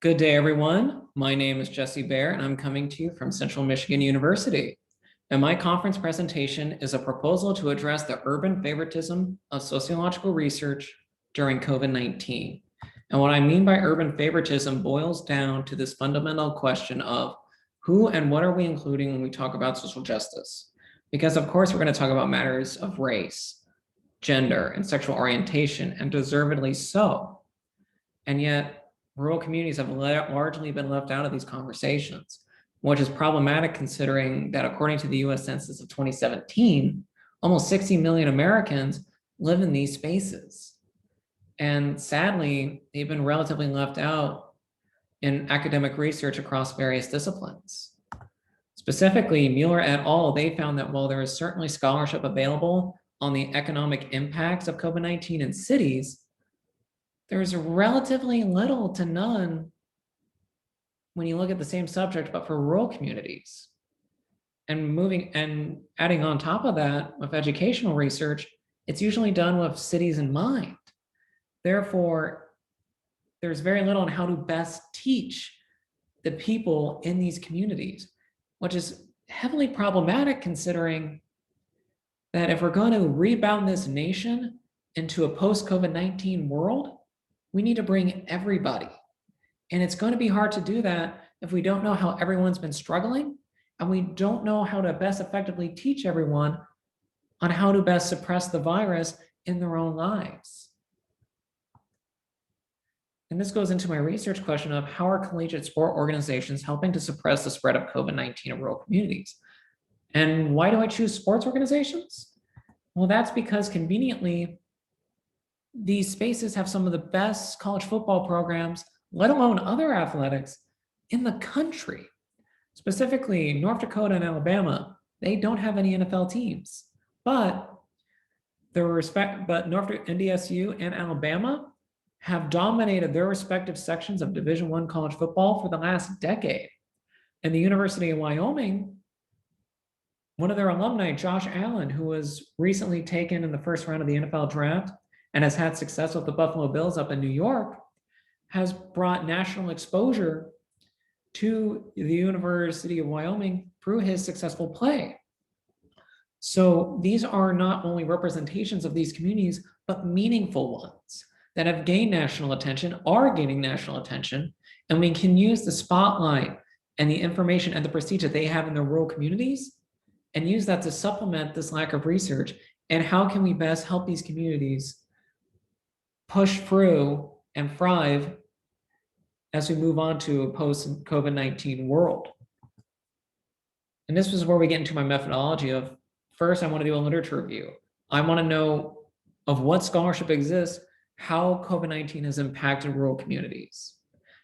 Good day, everyone. My name is Jesse Bair, and I'm coming to you from Central Michigan University. And my conference presentation is a proposal to address the urban favoritism of sociological research during COVID-19. And what I mean by urban favoritism boils down to this fundamental question of who and what are we including when we talk about social justice? Because of course, we're going to talk about matters of race, gender, and sexual orientation, and deservedly so. And yet, rural communities have largely been left out of these conversations, which is problematic considering that according to the US Census of 2017, almost 60 million Americans live in these spaces. And sadly, they've been relatively left out in academic research across various disciplines. Specifically, Mueller et al., they found that while there is certainly scholarship available on the economic impacts of COVID-19 in cities, there's relatively little to none when you look at the same subject, but for rural communities. And adding on top of that, with educational research, it's usually done with cities in mind. Therefore, there's very little on how to best teach the people in these communities, which is heavily problematic considering that if we're going to rebound this nation into a post-COVID-19 world, we need to bring everybody. And it's going to be hard to do that if we don't know how everyone's been struggling, and we don't know how to best effectively teach everyone on how to best suppress the virus in their own lives. And this goes into my research question of how are collegiate sport organizations helping to suppress the spread of COVID-19 in rural communities? And why do I choose sports organizations? Well, that's because conveniently, these spaces have some of the best college football programs, let alone other athletics, in the country. Specifically, North Dakota and Alabama, they don't have any NFL teams, but NDSU and Alabama have dominated their respective sections of Division I college football for the last decade. And the University of Wyoming, one of their alumni, Josh Allen, who was recently taken in the first round of the NFL draft, and has had success with the Buffalo Bills up in New York, has brought national exposure to the University of Wyoming through his successful play. So these are not only representations of these communities, but meaningful ones that have gained national attention, are gaining national attention, and we can use the spotlight and the information and the prestige that they have in their rural communities and use that to supplement this lack of research. And how can we best help these communities push through and thrive as we move on to a post-COVID-19 world? And this is where we get into my methodology of, first, I want to do a literature review. I want to know of what scholarship exists, how COVID-19 has impacted rural communities.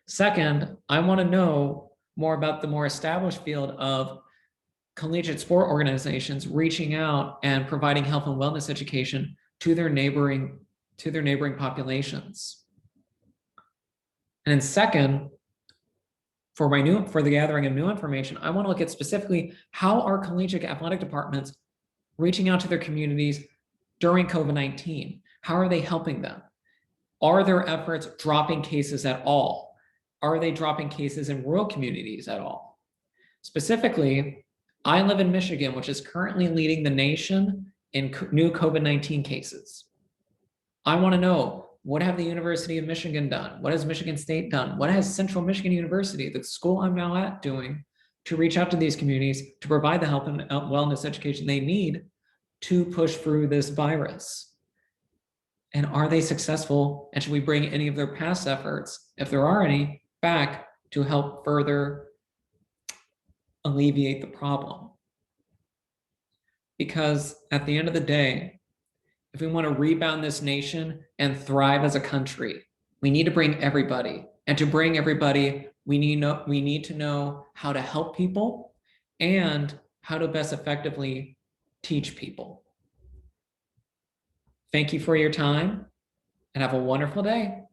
Second, I want to know more about the more established field of collegiate sport organizations reaching out and providing health and wellness education to their neighboring populations. And then second, for the gathering of new information, I want to look at specifically how are collegiate athletic departments reaching out to their communities during COVID-19? How are they helping them? Are their efforts dropping cases at all? Are they dropping cases in rural communities at all? Specifically, I live in Michigan, which is currently leading the nation in new COVID-19 cases. I want to know, what have the University of Michigan done? What has Michigan State done? What has Central Michigan University, the school I'm now at, doing to reach out to these communities to provide the health and wellness education they need to push through this virus? And are they successful? And should we bring any of their past efforts, if there are any, back to help further alleviate the problem? Because at the end of the day, if we want to rebound this nation and thrive as a country, we need to bring everybody. And to bring everybody, we need to know how to help people and how to best effectively teach people. Thank you for your time and have a wonderful day.